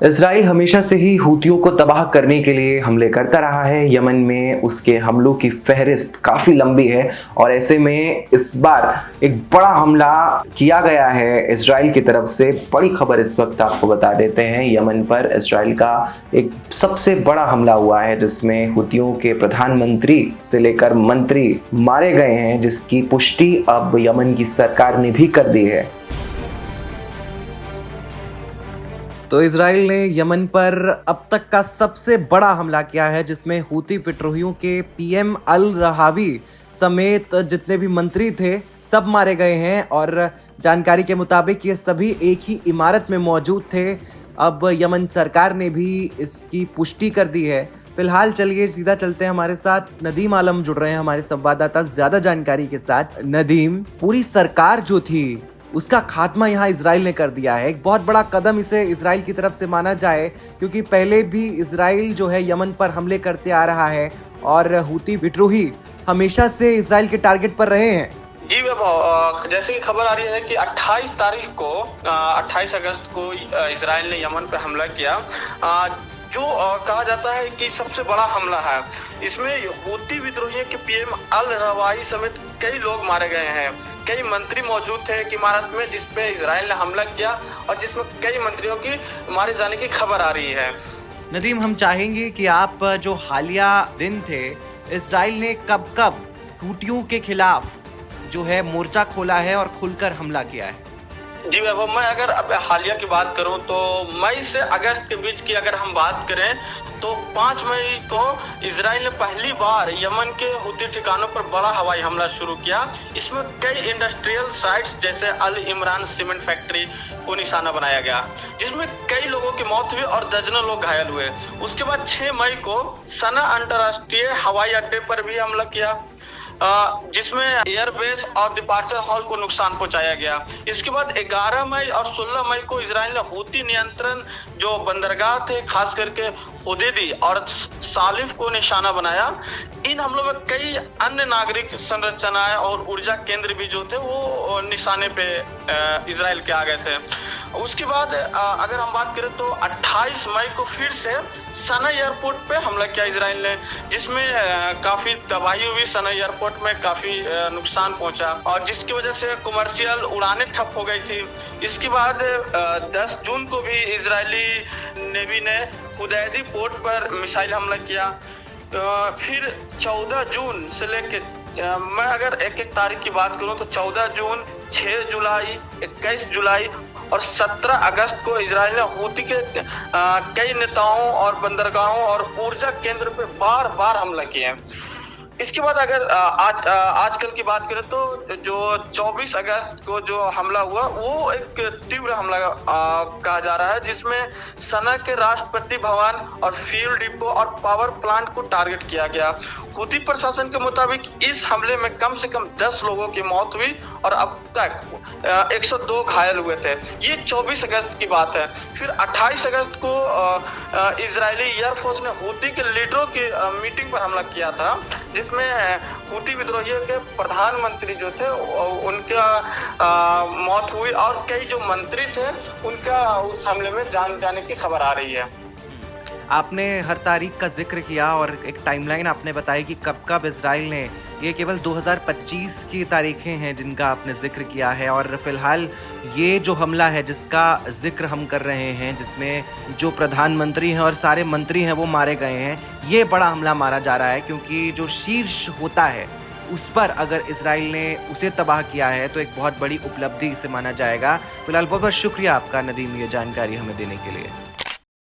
Israel हमेशा से ही हूतियों को तबाह करने के लिए हमले करता रहा है। यमन में उसके हमलों की फहरिस्त काफ़ी लंबी है और ऐसे में इस बार एक बड़ा हमला किया गया है इजराइल की तरफ से। बड़ी खबर इस वक्त आपको बता देते हैं, यमन पर इजराइल का एक सबसे बड़ा हमला हुआ है जिसमें हूतियों के प्रधानमंत्री से लेकर मंत्री मारे गए हैं, जिसकी पुष्टि अब यमन की सरकार ने भी कर दी है। तो इजराइल ने यमन पर अब तक का सबसे बड़ा हमला किया है, जिसमें हूती विद्रोहियों के पीएम अल रहावी समेत जितने भी मंत्री थे सब मारे गए हैं और जानकारी के मुताबिक ये सभी एक ही इमारत में मौजूद थे। अब यमन सरकार ने भी इसकी पुष्टि कर दी है। फिलहाल चलिए सीधा चलते हैं, हमारे साथ नदीम आलम जुड़ रहे हैं हमारे संवाददाता ज्यादा जानकारी के साथ। नदीम, पूरी सरकार जो थी उसका खात्मा यहाँ इजराइल ने कर दिया है। एक बहुत बड़ा कदम इसे इजराइल की तरफ से माना जाए, क्योंकि पहले भी इजराइल जो है यमन पर हमले करते आ रहा है और हूती विद्रोही हमेशा से इजराइल के टारगेट पर रहे हैं। जी वैभव, जैसे कि खबर आ रही है कि 28 अगस्त को इजराइल ने यमन पर हमला किया, जो कहा जाता है कि सबसे बड़ा हमला है। इसमें हूती विद्रोहियों के पीएम अल रवाई समेत कई लोग मारे गए हैं। कई मंत्री मौजूद थे एक इमारत में जिसपे इजराइल ने हमला किया और जिसमें कई मंत्रियों की मारे जाने की खबर आ रही है। नदीम, हम चाहेंगे कि आप जो हालिया दिन थे, इजराइल ने कब कब हूतियों के खिलाफ जो है मोर्चा खोला है और खुलकर हमला किया है? जी वैभव, मैं अगर अब हालिया की बात करूं तो मई से अगस्त के बीच की अगर हम बात करें तो 5 मई को इजराइल ने पहली बार यमन के हूती ठिकानों पर बड़ा हवाई हमला शुरू किया। इसमें कई इंडस्ट्रियल साइट्स जैसे अल इमरान सीमेंट फैक्ट्री को निशाना बनाया गया, जिसमें कई लोगों की मौत हुई और दर्जनों लोग घायल हुए। उसके बाद 6 मई को सना अंतर्राष्ट्रीय हवाई अड्डे पर भी हमला किया, जिसमें एयरबेस और डिपार्चर हॉल को नुकसान पहुंचाया गया। इसके बाद 11 मई और 16 मई को इजराइल ने हूती नियंत्रण जो बंदरगाह थे, खास करके हुदैदी और सालिफ को निशाना बनाया। इन हमलों में कई अन्य नागरिक संरचनाएं और ऊर्जा केंद्र भी जो थे वो निशाने पे इजराइल के आ गए थे। उसके बाद अगर हम बात करें तो 28 मई को फिर से सना एयरपोर्ट पे हमला किया इजराइल ने, जिसमें काफी तबाही हुई। सना एयरपोर्ट में काफी नुकसान पहुंचा और जिसकी वजह से कमर्शियल उड़ानें ठप हो गई थी। इसके बाद 10 जून को भी इजरायली नेवी ने हुदैदी पोर्ट पर मिसाइल हमला किया। फिर 14 जून से लेके मैं अगर एक एक तारीख की बात करूं तो 14 जून, 6 जुलाई, 21 जुलाई और 17 अगस्त को इजराइल ने हूती के कई नेताओं और बंदरगाहों और ऊर्जा केंद्र पे बार बार हमला किया। इसके बाद अगर आजकल की बात करें तो जो 24 अगस्त को जो हमला हुआ वो एक तीव्र हमला कहा जा रहा है, जिसमें सना के राष्ट्रपति भवन और फ्यूल डिपो और पावर प्लांट को टारगेट किया गया। हूती प्रशासन के मुताबिक इस हमले में कम से कम 10 लोगों की मौत हुई और अब तक 102 घायल हुए थे। ये 24 अगस्त की बात है। फिर 28 अगस्त को इजरायली एयरफोर्स ने हूती के लीडरों की मीटिंग पर हमला किया था, जिसमें हूती विद्रोहियों के प्रधानमंत्री जो थे उनका मौत हुई और कई जो मंत्री थे उनका उस हमले में जान जाने की खबर आ रही है। आपने हर तारीख का जिक्र किया और एक टाइमलाइन आपने बताई कि कब कब इजराइल ने, ये केवल 2025 की तारीखें हैं जिनका आपने जिक्र किया है। और फिलहाल ये जो हमला है जिसका जिक्र हम कर रहे हैं, जिसमें जो प्रधानमंत्री हैं और सारे मंत्री हैं वो मारे गए हैं, ये बड़ा हमला मारा जा रहा है क्योंकि जो शीर्ष होता है उस पर अगर इजराइल ने उसे तबाह किया है तो एक बहुत बड़ी उपलब्धि इसे माना जाएगा। फिलहाल बहुत बहुत शुक्रिया आपका नदीम, ये जानकारी हमें देने के लिए।